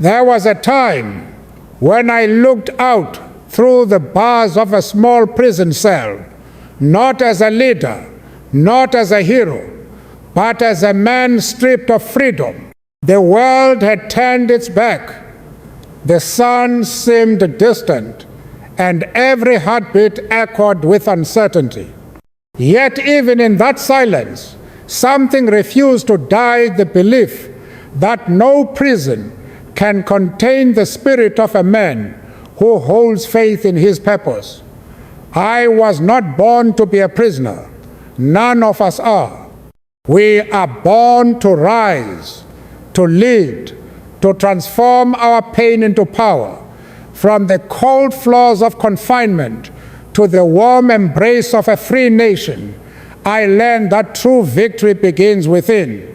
There was a time when I looked out through the bars of a small prison cell, not as a leader, not as a hero, but as a man stripped of freedom. The world had turned its back. The sun seemed distant, and every heartbeat echoed with uncertainty. Yet even in that silence, something refused to die, the belief that no prison can contain the spirit of a man who holds faith in his purpose. I was not born to be a prisoner. None of us are. We are born to rise, to lead, to transform our pain into power, from the cold floors of confinement to the warm embrace of a free nation. I learned that true victory begins within.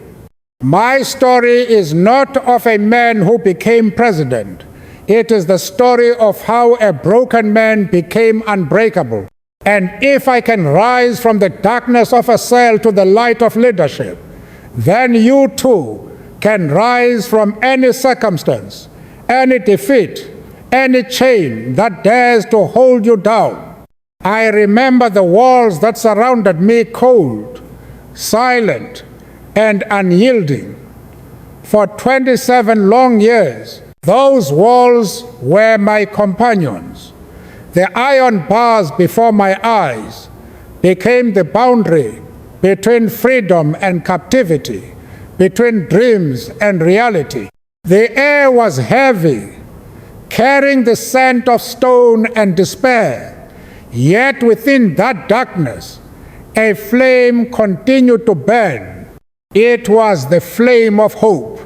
My story is not of a man who became president. It is the story of how a broken man became unbreakable. And if I can rise from the darkness of a cell to the light of leadership, then you too can rise from any circumstance, any defeat, any chain that dares to hold you down. I remember the walls that surrounded me, cold, silent, and unyielding. For 27 long years, those walls were my companions. The iron bars before my eyes became the boundary between freedom and captivity, between dreams and reality. The air was heavy, carrying the scent of stone and despair. Yet within that darkness, a flame continued to burn. It was the flame of hope,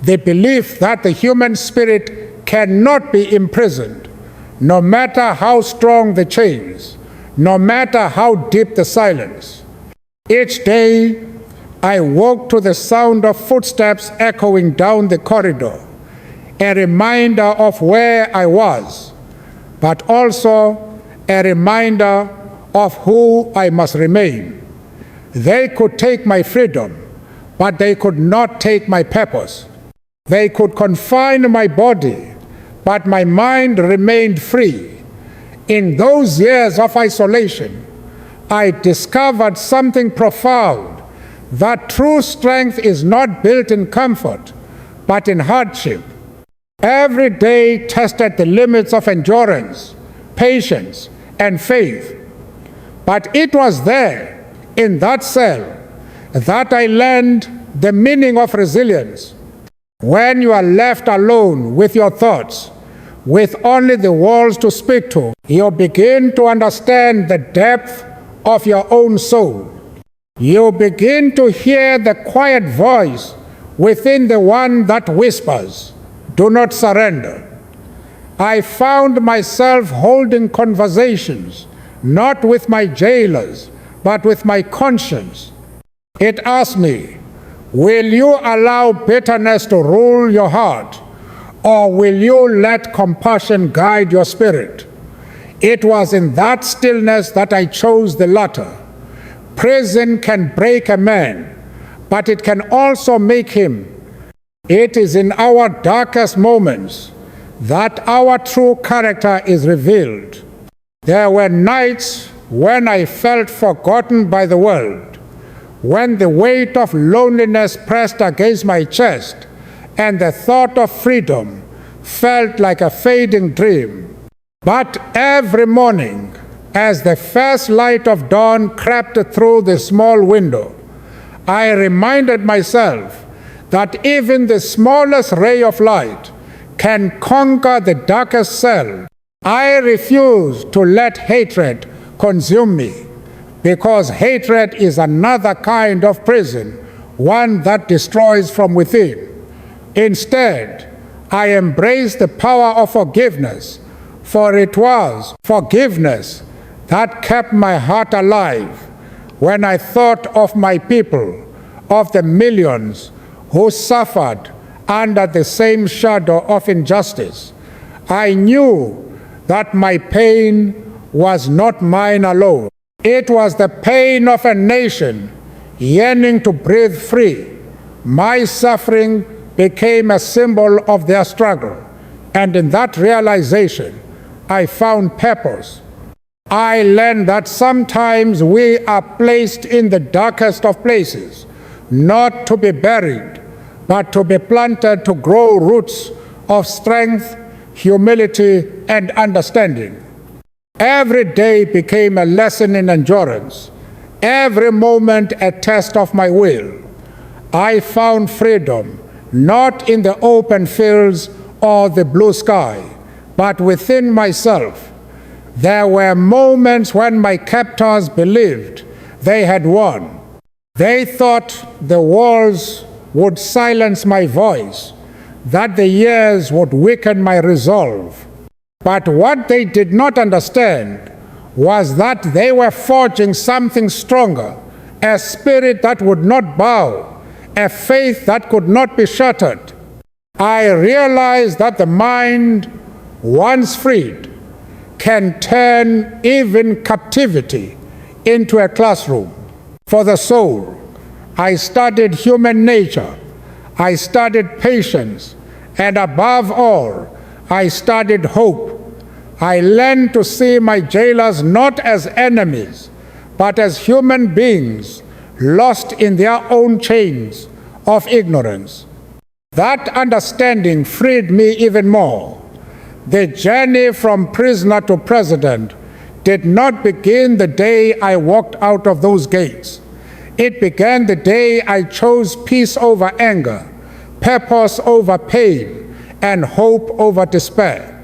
the belief that the human spirit cannot be imprisoned, no matter how strong the chains, no matter how deep the silence. Each day, I woke to the sound of footsteps echoing down the corridor, a reminder of where I was, but also a reminder of who I must remain. They could take my freedom, but they could not take my purpose. They could confine my body, but my mind remained free. In those years of isolation, I discovered something profound, that true strength is not built in comfort, but in hardship. Every day tested the limits of endurance, patience, and faith. But it was there, in that cell, that I learned the meaning of resilience. When you are left alone with your thoughts, with only the walls to speak to, you begin to understand the depth of your own soul. You begin to hear the quiet voice within the one that whispers, "Do not surrender." I found myself holding conversations, not with my jailers, but with my conscience. It asked me, will you allow bitterness to rule your heart, or will you let compassion guide your spirit? It was in that stillness that I chose the latter. Prison can break a man, but it can also make him. It is in our darkest moments that our true character is revealed. There were nights when I felt forgotten by the world, when the weight of loneliness pressed against my chest and the thought of freedom felt like a fading dream. But every morning, as the first light of dawn crept through the small window, I reminded myself that even the smallest ray of light can conquer the darkest cell. I refuse to let hatred consume me, because hatred is another kind of prison, one that destroys from within. Instead, I embrace the power of forgiveness, for it was forgiveness that kept my heart alive when I thought of my people, of the millions who suffered under the same shadow of injustice. I knew that my pain was not mine alone. It was the pain of a nation yearning to breathe free. My suffering became a symbol of their struggle. And in that realization, I found purpose. I learned that sometimes we are placed in the darkest of places, not to be buried, but to be planted to grow roots of strength, humility, and understanding. Every day became a lesson in endurance, every moment a test of my will. I found freedom not in the open fields or the blue sky, but within myself. There were moments when my captors believed they had won. They thought the walls would silence my voice, that the years would weaken my resolve. But what they did not understand was that they were forging something stronger, a spirit that would not bow, a faith that could not be shattered. I realized that the mind, once freed, can turn even captivity into a classroom for the soul. I studied human nature, I studied patience, and above all, I studied hope. I learned to see my jailers not as enemies, but as human beings lost in their own chains of ignorance. That understanding freed me even more. The journey from prisoner to president did not begin the day I walked out of those gates. It began the day I chose peace over anger, purpose over pain, and hope over despair.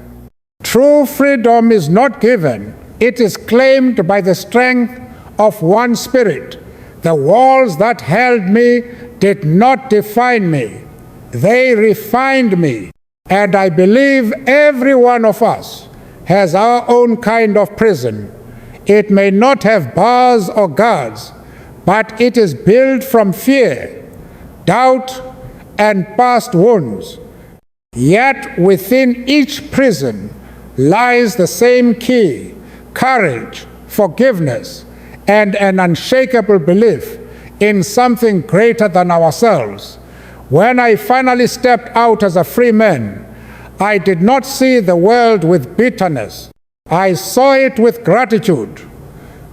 True freedom is not given, it is claimed by the strength of one spirit. The walls that held me did not define me, they refined me. And I believe every one of us has our own kind of prison. It may not have bars or guards, but it is built from fear, doubt, and past wounds. Yet within each prison lies the same key, courage, forgiveness, and an unshakable belief in something greater than ourselves. When I finally stepped out as a free man, I did not see the world with bitterness. I saw it with gratitude,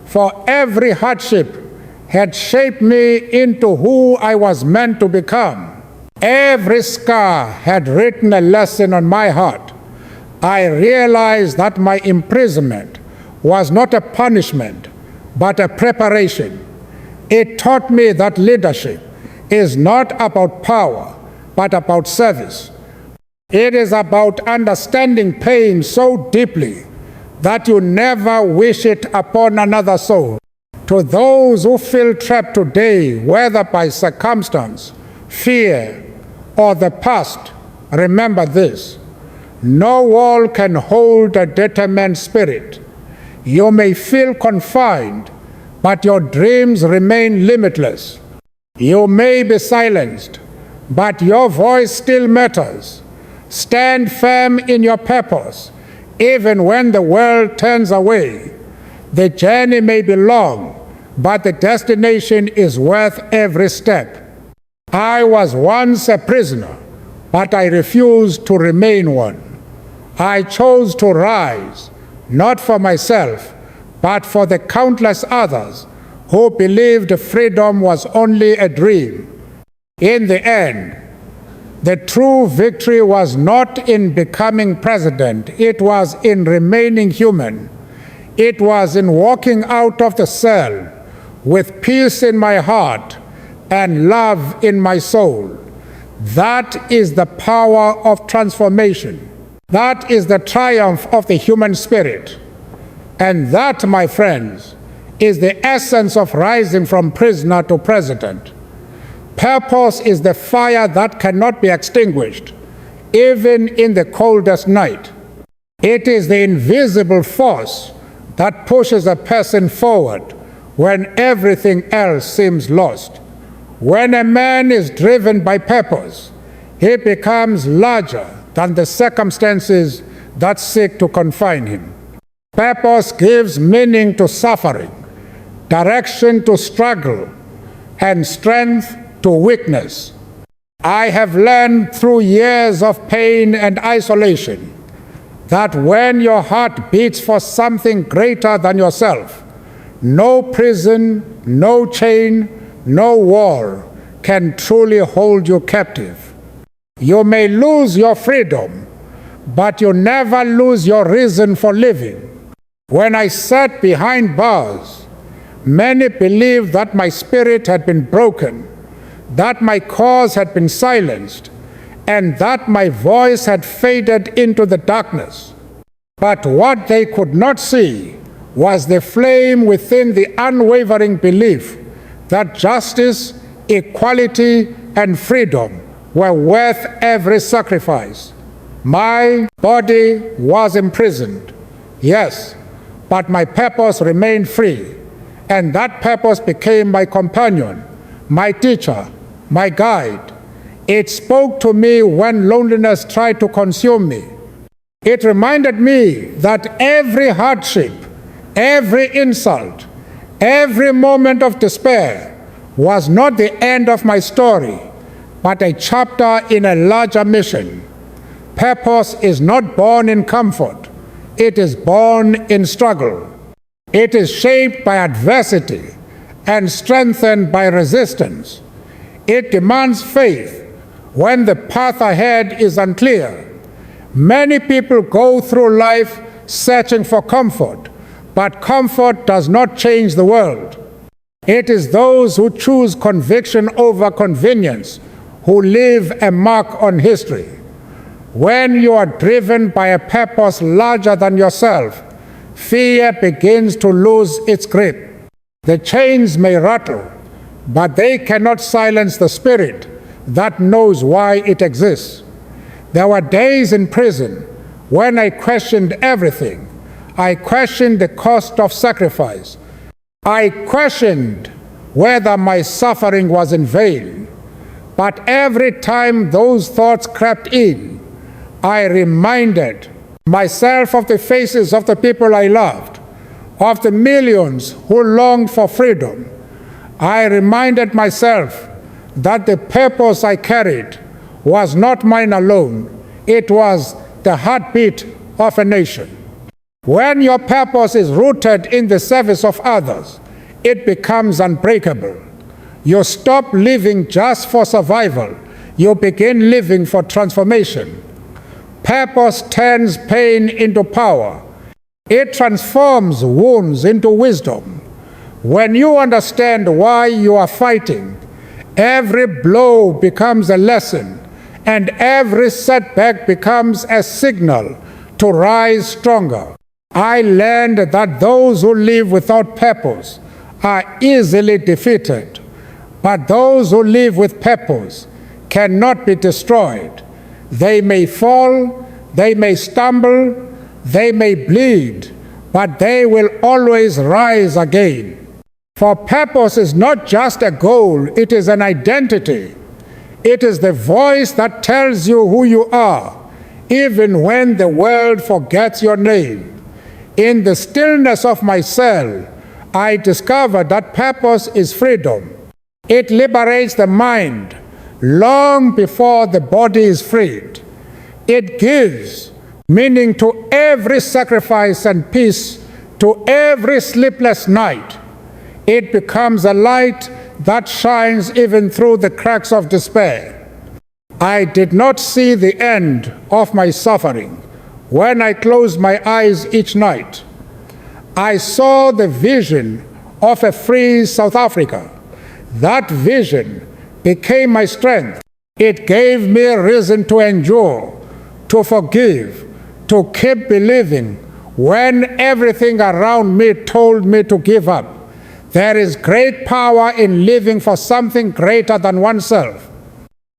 for every hardship had shaped me into who I was meant to become. Every scar had written a lesson on my heart. I realized that my imprisonment was not a punishment, but a preparation. It taught me that leadership is not about power, but about service. It is about understanding pain so deeply that you never wish it upon another soul. To those who feel trapped today, whether by circumstance, fear, or the past, remember this: no wall can hold a determined spirit. You may feel confined, but your dreams remain limitless. You may be silenced, but your voice still matters. Stand firm in your purpose, even when the world turns away. The journey may be long, but the destination is worth every step. I was once a prisoner, but I refused to remain one. I chose to rise, not for myself, but for the countless others who believed freedom was only a dream. In the end, the true victory was not in becoming president, it was in remaining human. It was in walking out of the cell with peace in my heart and love in my soul. That is the power of transformation. That is the triumph of the human spirit. And that, my friends, is the essence of rising from prisoner to president. Purpose is the fire that cannot be extinguished, even in the coldest night. It is the invisible force that pushes a person forward when everything else seems lost. When a man is driven by purpose, he becomes larger than the circumstances that seek to confine him. Purpose gives meaning to suffering, direction to struggle, and strength to weakness. I have learned through years of pain and isolation that when your heart beats for something greater than yourself, no prison, no chain, no wall can truly hold you captive. You may lose your freedom, but you never lose your reason for living. When I sat behind bars, many believed that my spirit had been broken, that my cause had been silenced, and that my voice had faded into the darkness. But what they could not see was the flame within the unwavering belief that justice, equality, and freedom were worth every sacrifice. My body was imprisoned, yes, but my purpose remained free, and that purpose became my companion, my teacher, my guide. It spoke to me when loneliness tried to consume me. It reminded me that every hardship, every insult, every moment of despair was not the end of my story, but a chapter in a larger mission. Purpose is not born in comfort. It is born in struggle. It is shaped by adversity and strengthened by resistance. It demands faith when the path ahead is unclear. Many people go through life searching for comfort, but comfort does not change the world. It is those who choose conviction over convenience who leave a mark on history. When you are driven by a purpose larger than yourself, fear begins to lose its grip. The chains may rattle, but they cannot silence the spirit that knows why it exists. There were days in prison when I questioned everything. I questioned the cost of sacrifice. I questioned whether my suffering was in vain. But every time those thoughts crept in, I reminded myself of the faces of the people I loved, of the millions who longed for freedom. I reminded myself that the purpose I carried was not mine alone. It was the heartbeat of a nation. When your purpose is rooted in the service of others, it becomes unbreakable. You stop living just for survival. You begin living for transformation. Purpose turns pain into power. It transforms wounds into wisdom. When you understand why you are fighting, every blow becomes a lesson, and every setback becomes a signal to rise stronger. I learned that those who live without purpose are easily defeated, but those who live with purpose cannot be destroyed. They may fall, they may stumble, they may bleed, but they will always rise again. For purpose is not just a goal, it is an identity. It is the voice that tells you who you are, even when the world forgets your name. In the stillness of my cell, I discovered that purpose is freedom. It liberates the mind long before the body is freed. It gives meaning to every sacrifice and peace to every sleepless night. It becomes a light that shines even through the cracks of despair. I did not see the end of my suffering when I closed my eyes each night. I saw the vision of a free South Africa. That vision became my strength. It gave me a reason to endure, to forgive, to keep believing when everything around me told me to give up. There is great power in living for something greater than oneself.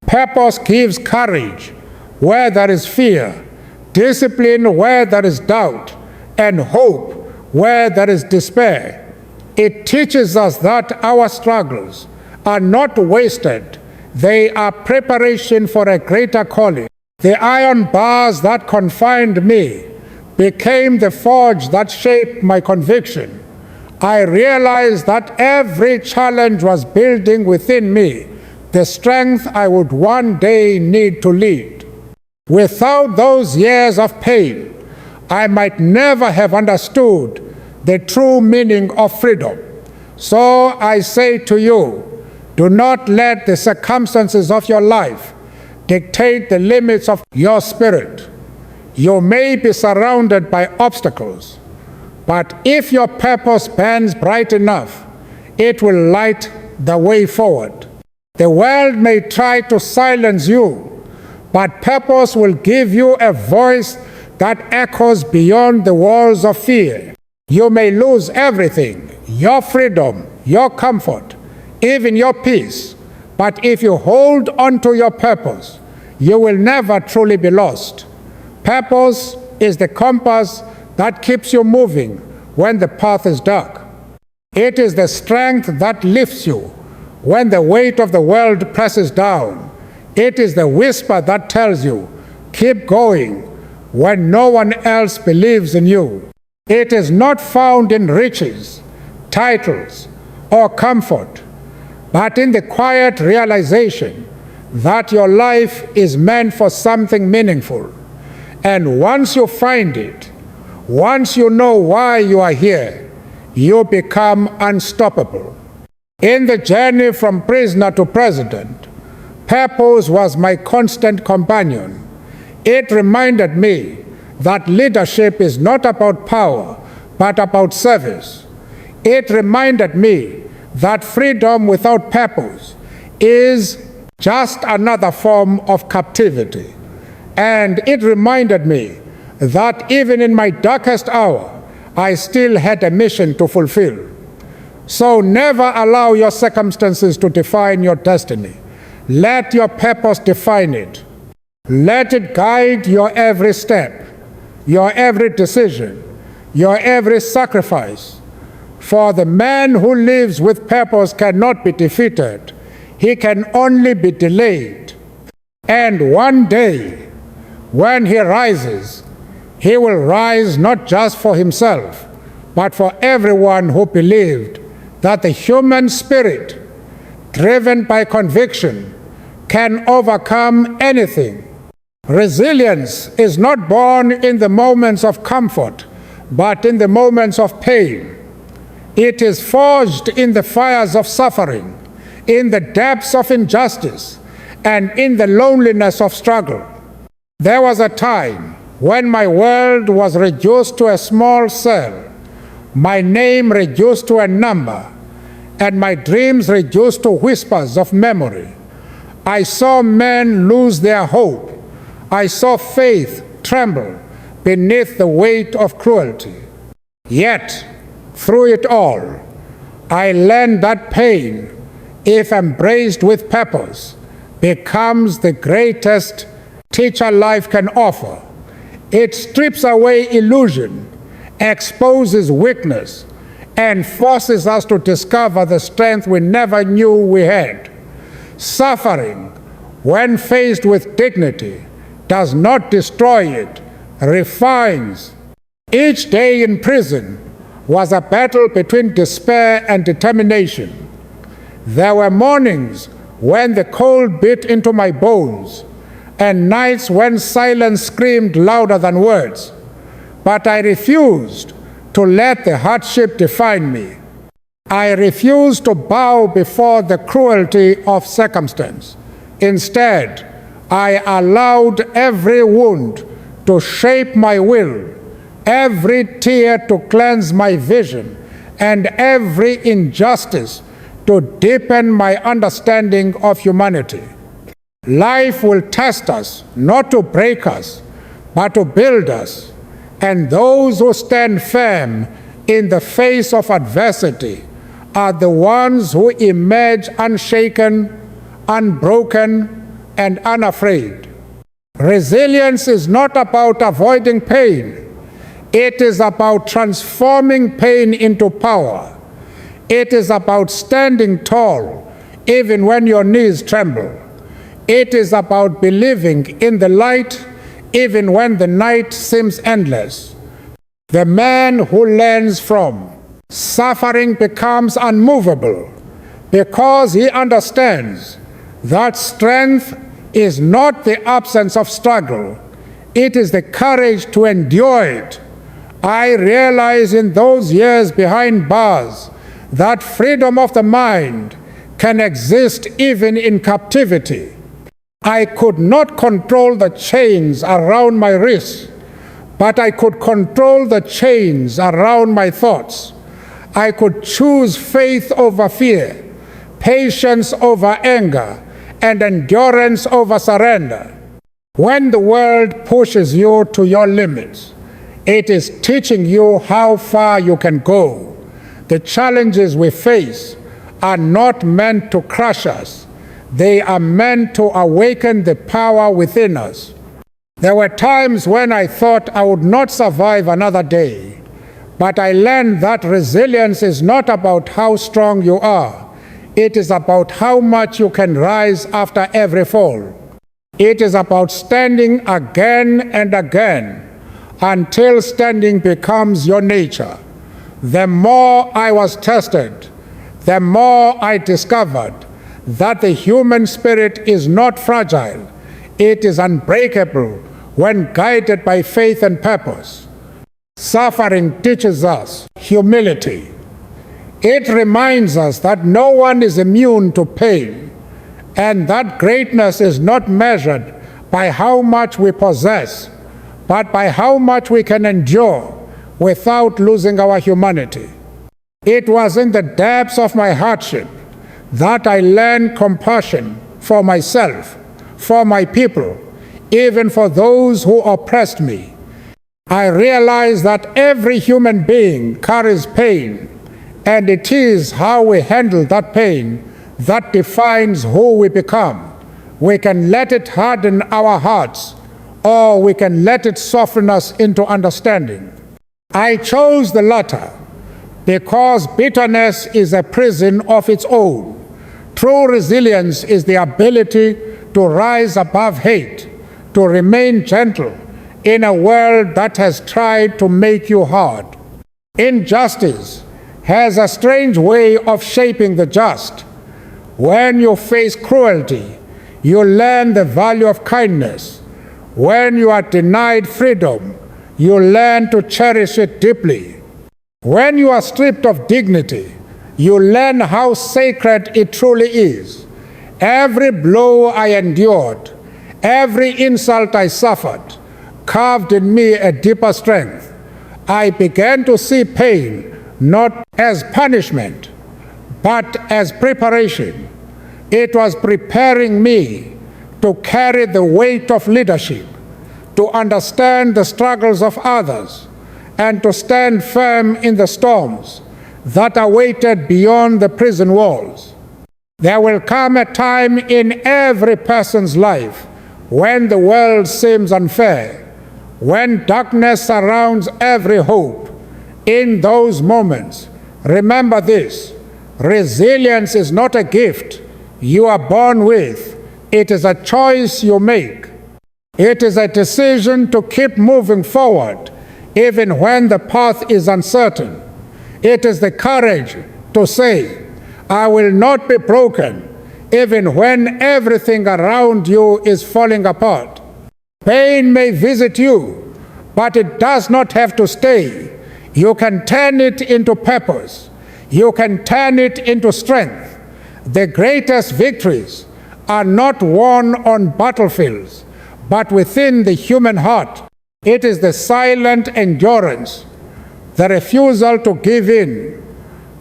Purpose gives courage where there is fear, discipline where there is doubt, and hope where there is despair. It teaches us that our struggles are not wasted. They are preparation for a greater calling. The iron bars that confined me became the forge that shaped my conviction. I realized that every challenge was building within me the strength I would one day need to lead. Without those years of pain, I might never have understood the true meaning of freedom. So I say to you, do not let the circumstances of your life dictate the limits of your spirit. You may be surrounded by obstacles, but if your purpose burns bright enough, it will light the way forward. The world may try to silence you, but purpose will give you a voice that echoes beyond the walls of fear. You may lose everything, your freedom, your comfort, even your peace, but if you hold on to your purpose, you will never truly be lost. Purpose is the compass that keeps you moving when the path is dark. It is the strength that lifts you when the weight of the world presses down. It is the whisper that tells you, keep going, when no one else believes in you. It is not found in riches, titles, or comfort, but in the quiet realization that your life is meant for something meaningful. And once you find it, once you know why you are here, you become unstoppable. In the journey from prisoner to president, purpose was my constant companion. It reminded me that leadership is not about power, but about service. It reminded me that freedom without purpose is just another form of captivity. And it reminded me that even in my darkest hour, I still had a mission to fulfill. So never allow your circumstances to define your destiny. Let your purpose define it. Let it guide your every step, your every decision, your every sacrifice. For the man who lives with purpose cannot be defeated. He can only be delayed. And one day, when he rises, he will rise not just for himself, but for everyone who believed that the human spirit, driven by conviction, can overcome anything. Resilience is not born in the moments of comfort, but in the moments of pain. It is forged in the fires of suffering, in the depths of injustice, and in the loneliness of struggle. There was a time when my world was reduced to a small cell, my name reduced to a number, and my dreams reduced to whispers of memory. I saw men lose their hope. I saw faith tremble beneath the weight of cruelty. Yet, through it all, I learned that pain, if embraced with purpose, becomes the greatest teacher life can offer. It strips away illusion, exposes weakness, and forces us to discover the strength we never knew we had. Suffering, when faced with dignity, does not destroy it, refines. Each day in prison was a battle between despair and determination. There were mornings when the cold bit into my bones, and nights when silence screamed louder than words. But I refused to let the hardship define me. I refused to bow before the cruelty of circumstance. Instead, I allowed every wound to shape my will, every tear to cleanse my vision, and every injustice to deepen my understanding of humanity. Life will test us, not to break us, but to build us. And those who stand firm in the face of adversity are the ones who emerge unshaken, unbroken, and unafraid. Resilience is not about avoiding pain. It is about transforming pain into power. It is about standing tall even when your knees tremble. It is about believing in the light even when the night seems endless. The man who learns from suffering becomes unmovable because he understands That strength is not the absence of struggle, it is the courage to endure it. I realize in those years behind bars that freedom of the mind can exist even in captivity. I could not control the chains around my wrists, but I could control the chains around my thoughts. I could choose faith over fear, patience over anger, and endurance over surrender. When the world pushes you to your limits, it is teaching you how far you can go. The challenges we face are not meant to crush us. They are meant to awaken the power within us. There were times when I thought I would not survive another day, but I learned that resilience is not about how strong you are. It is about how much you can rise after every fall. It is about standing again and again until standing becomes your nature. The more I was tested, the more I discovered that the human spirit is not fragile. It is unbreakable when guided by faith and purpose. Suffering teaches us humility. It reminds us that no one is immune to pain, and that greatness is not measured by how much we possess, but by how much we can endure without losing our humanity. It was in the depths of my hardship that I learned compassion for myself, for my people, even for those who oppressed me. I realized that every human being carries pain, and it is how we handle that pain that defines who we become. We can let it harden our hearts, or we can let it soften us into understanding. I chose the latter because bitterness is a prison of its own. True resilience is the ability to rise above hate, to remain gentle in a world that has tried to make you hard. Injustice has a strange way of shaping the just. When you face cruelty, you learn the value of kindness. When you are denied freedom, you learn to cherish it deeply. When you are stripped of dignity, you learn how sacred it truly is. Every blow I endured, every insult I suffered, carved in me a deeper strength. I began to see pain not as punishment, but as preparation. It was preparing me to carry the weight of leadership, to understand the struggles of others, and to stand firm in the storms that awaited beyond the prison walls. There will come a time in every person's life when the world seems unfair, when darkness surrounds every hope. In those moments, remember this: resilience is not a gift you are born with. It is a choice you make. It is a decision to keep moving forward even when the path is uncertain. It is the courage to say, I will not be broken, even when everything around you is falling apart. Pain may visit you, but it does not have to stay. You can turn it into purpose. You can turn it into strength. The greatest victories are not won on battlefields, but within the human heart. It is the silent endurance, the refusal to give in,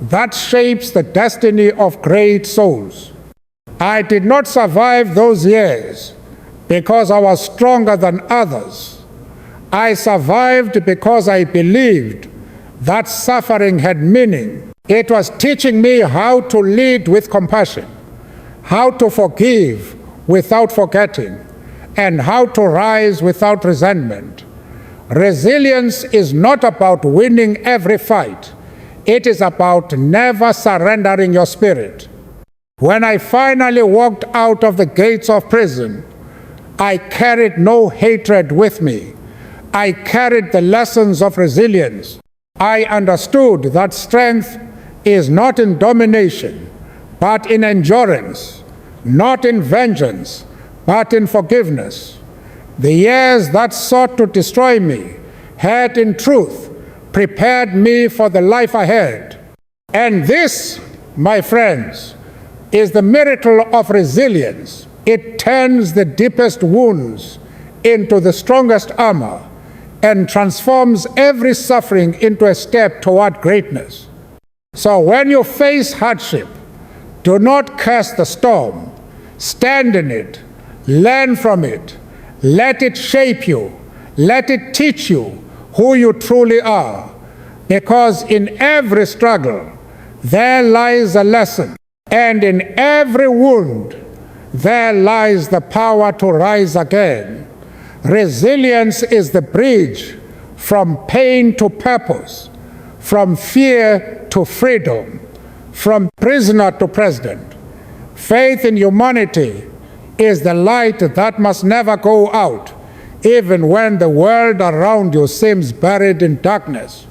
that shapes the destiny of great souls. I did not survive those years because I was stronger than others. I survived because I believed that suffering had meaning. It was teaching me how to lead with compassion, how to forgive without forgetting, and how to rise without resentment. Resilience is not about winning every fight. It is about never surrendering your spirit. When I finally walked out of the gates of prison, I carried no hatred with me. I carried the lessons of resilience. I understood that strength is not in domination, but in endurance. not in vengeance, but in forgiveness. The years that sought to destroy me had in truth prepared me for the life ahead. And this, my friends, is the miracle of resilience. It turns the deepest wounds into the strongest armor and transforms every suffering into a step toward greatness. So when you face hardship, do not curse the storm. Stand in it, learn from it, let it shape you, let it teach you who you truly are. Because in every struggle, there lies a lesson, and in every wound, there lies the power to rise again. Resilience is the bridge from pain to purpose, from fear to freedom, from prisoner to president. Faith in humanity is the light that must never go out, even when the world around you seems buried in darkness.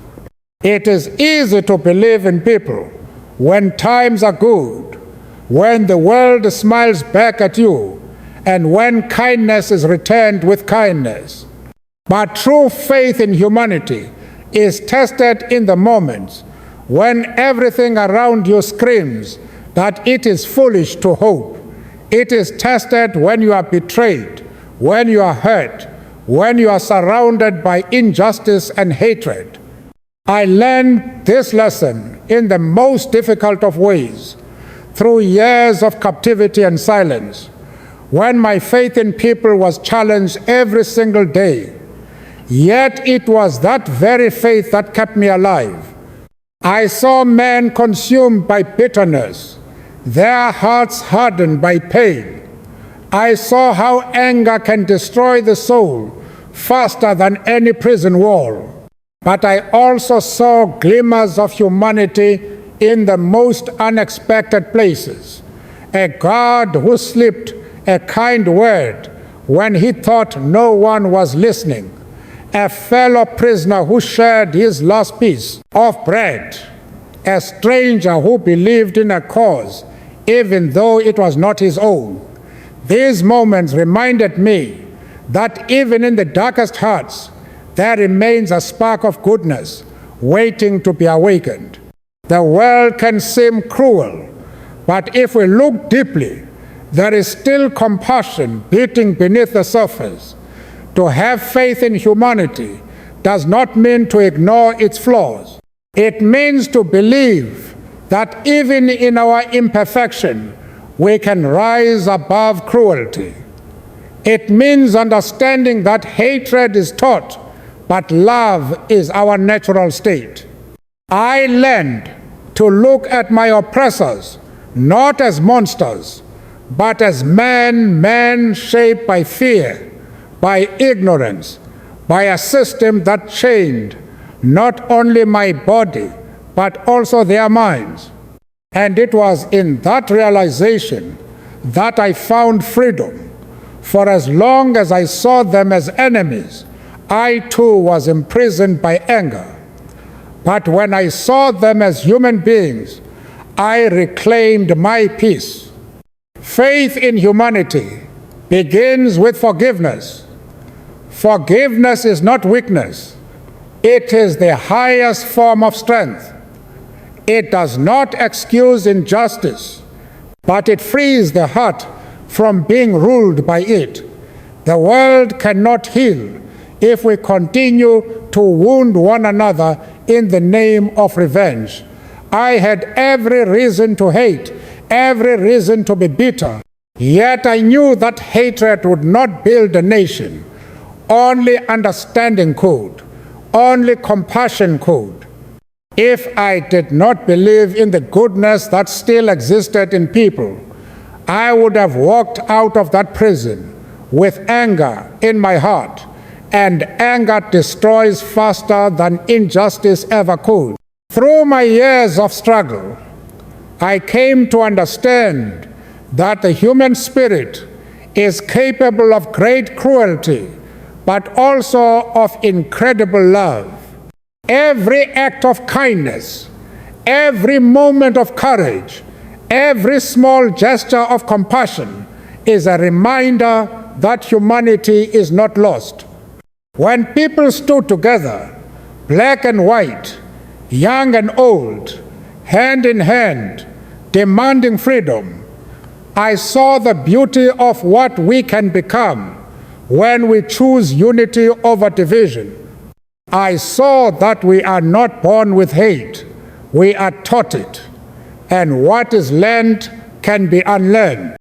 It is easy to believe in people when times are good, when the world smiles back at you, and when kindness is returned with kindness. But true faith in humanity is tested in the moments when everything around you screams that it is foolish to hope. It is tested when you are betrayed, when you are hurt, when you are surrounded by injustice and hatred. I learned this lesson in the most difficult of ways, through years of captivity and silence, when my faith in people was challenged every single day. Yet it was that very faith that kept me alive. I saw men consumed by bitterness, their hearts hardened by pain. I saw how anger can destroy the soul faster than any prison wall. But I also saw glimmers of humanity in the most unexpected places. A God who slipped a kind word when he thought no one was listening. A fellow prisoner who shared his last piece of bread. A stranger who believed in a cause even though it was not his own. These moments reminded me that even in the darkest hearts, there remains a spark of goodness waiting to be awakened. The world can seem cruel, but if we look deeply, there is still compassion beating beneath the surface. To have faith in humanity does not mean to ignore its flaws. It means to believe that even in our imperfection, we can rise above cruelty. It means understanding that hatred is taught, but love is our natural state. I learned to look at my oppressors not as monsters, but as men shaped by fear, by ignorance, by a system that chained not only my body, but also their minds. And it was in that realization that I found freedom. For as long as I saw them as enemies, I too was imprisoned by anger. But when I saw them as human beings, I reclaimed my peace. Faith in humanity begins with forgiveness. Forgiveness is not weakness. It is the highest form of strength. It does not excuse injustice, but it frees the heart from being ruled by it. The world cannot heal if we continue to wound one another in the name of revenge. I had every reason to hate, every reason to be bitter. Yet I knew that hatred would not build a nation. Only understanding could. Only compassion could. If I did not believe in the goodness that still existed in people, I would have walked out of that prison with anger in my heart, and anger destroys faster than injustice ever could. Through my years of struggle, I came to understand that the human spirit is capable of great cruelty, but also of incredible love. Every act of kindness, every moment of courage, Every small gesture of compassion is a reminder that humanity is not lost. When people stood together, black and white, young and old, hand in hand, demanding freedom, I saw the beauty of what we can become when we choose unity over division. I saw that we are not born with hate, we are taught it, and what is learned can be unlearned.